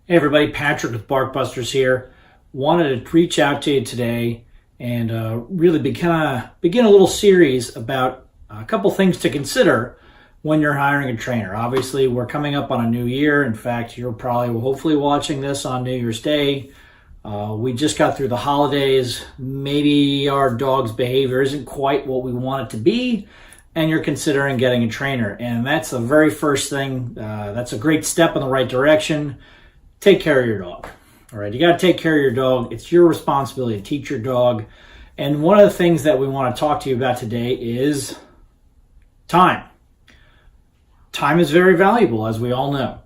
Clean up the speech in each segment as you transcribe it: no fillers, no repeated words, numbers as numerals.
Hey everybody, Patrick with Barkbusters here. Wanted to reach out to you today and really begin a little series about a couple things to consider when you're hiring a trainer. Obviously, we're coming up on a new year. In fact, you're probably hopefully watching this on New Year's Day. We just got through the holidays. Maybe our dog's behavior isn't quite what we want it to be, and you're considering getting a trainer. And that's the very first thing. That's a great step in the right direction. Take care of your dog. All right, you got to take care of your dog. It's your responsibility to teach your dog. And one of the things that we want to talk to you about today is time. Time is very valuable, as we all know.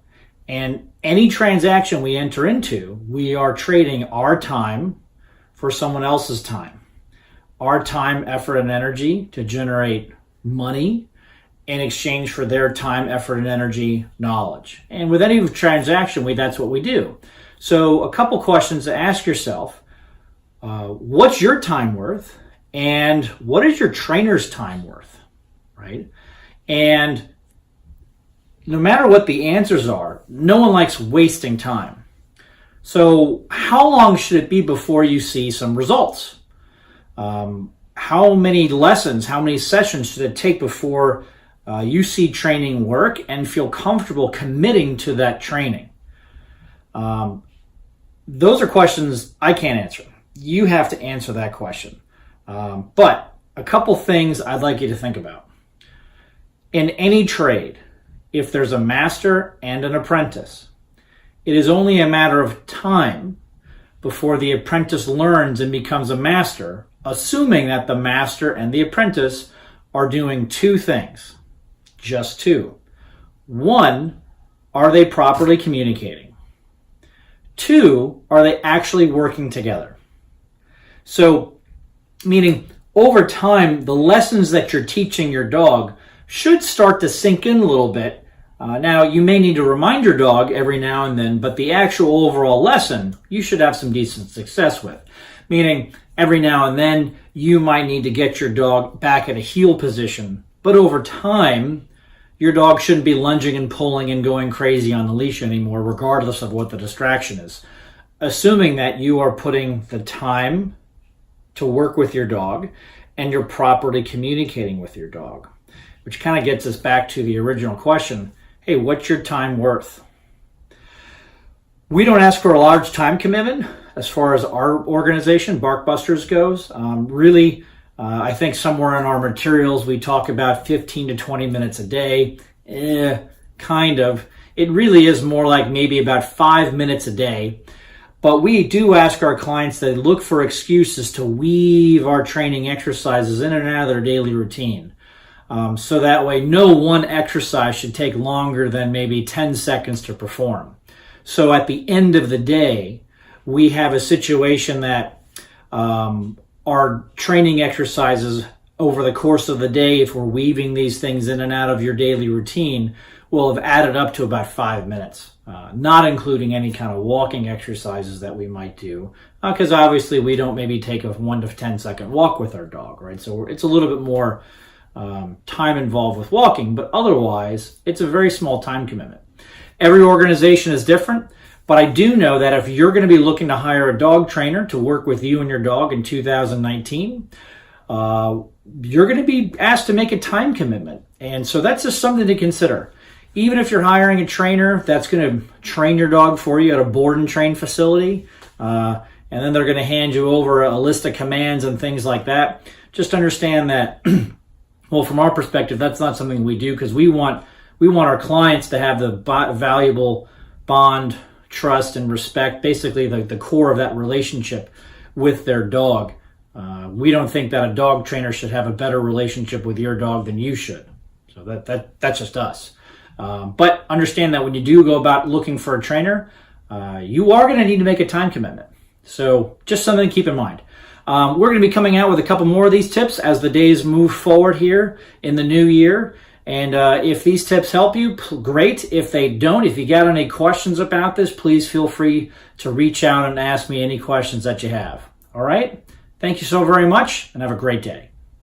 And any transaction we enter into, we are trading our time for someone else's time. Our time, effort, and energy to generate money in exchange for their time, effort, and energy, knowledge. And with any transaction, that's what we do. So a couple questions to ask yourself. What's your time worth? And what is your trainer's time worth? Right? And no matter what the answers are, no one likes wasting time. So how long should it be before you see some results? How many lessons, how many sessions should it take before you see training work and feel comfortable committing to that training? Those are questions I can't answer. You have to answer that question. But a couple things I'd like you to think about. In any trade, if there's a master and an apprentice, it is only a matter of time before the apprentice learns and becomes a master, assuming that the master and the apprentice are doing two things. Just two. One, are they properly communicating? Two, are they actually working together? So, meaning over time, the lessons that you're teaching your dog should start to sink in a little bit. Now, you may need to remind your dog every now and then, but the actual overall lesson, you should have some decent success with. Meaning, every now and then, you might need to get your dog back at a heel position, but over time, your dog shouldn't be lunging and pulling and going crazy on the leash anymore, regardless of what the distraction is. Assuming that you are putting the time to work with your dog and you're properly communicating with your dog, which kind of gets us back to the original question. Hey, what's your time worth? We don't ask for a large time commitment as far as our organization, Barkbusters, goes. I think somewhere in our materials we talk about 15 to 20 minutes a day. Kind of. It really is more like maybe about 5 minutes a day. But we do ask our clients to look for excuses to weave our training exercises in and out of their daily routine. So that way no one exercise should take longer than maybe 10 seconds to perform. So at the end of the day, we have a situation that our training exercises over the course of the day, if we're weaving these things in and out of your daily routine, will have added up to about 5 minutes, not including any kind of walking exercises that we might do, because obviously we don't maybe take a 1 to 10 second walk with our dog, right? So it's a little bit more time involved with walking, but otherwise it's a very small time commitment. Every organization is different. But I do know that if you're going to be looking to hire a dog trainer to work with you and your dog in 2019, you're going to be asked to make a time commitment. And so that's just something to consider. Even if you're hiring a trainer that's going to train your dog for you at a board and train facility, and then they're going to hand you over a list of commands and things like that, just understand that, well, from our perspective, that's not something we do, because we want our clients to have the valuable bond, trust, and respect, basically the core of that relationship with their dog. We don't think that a dog trainer should have a better relationship with your dog than you should. So that's just us. But understand that when you do go about looking for a trainer, you are going to need to make a time commitment. So just something to keep in mind. We're going to be coming out with a couple more of these tips as the days move forward here in the new year. And if these tips help you, great. If they don't, if you got any questions about this, please feel free to reach out and ask me any questions that you have. All right? Thank you so very much, and have a great day.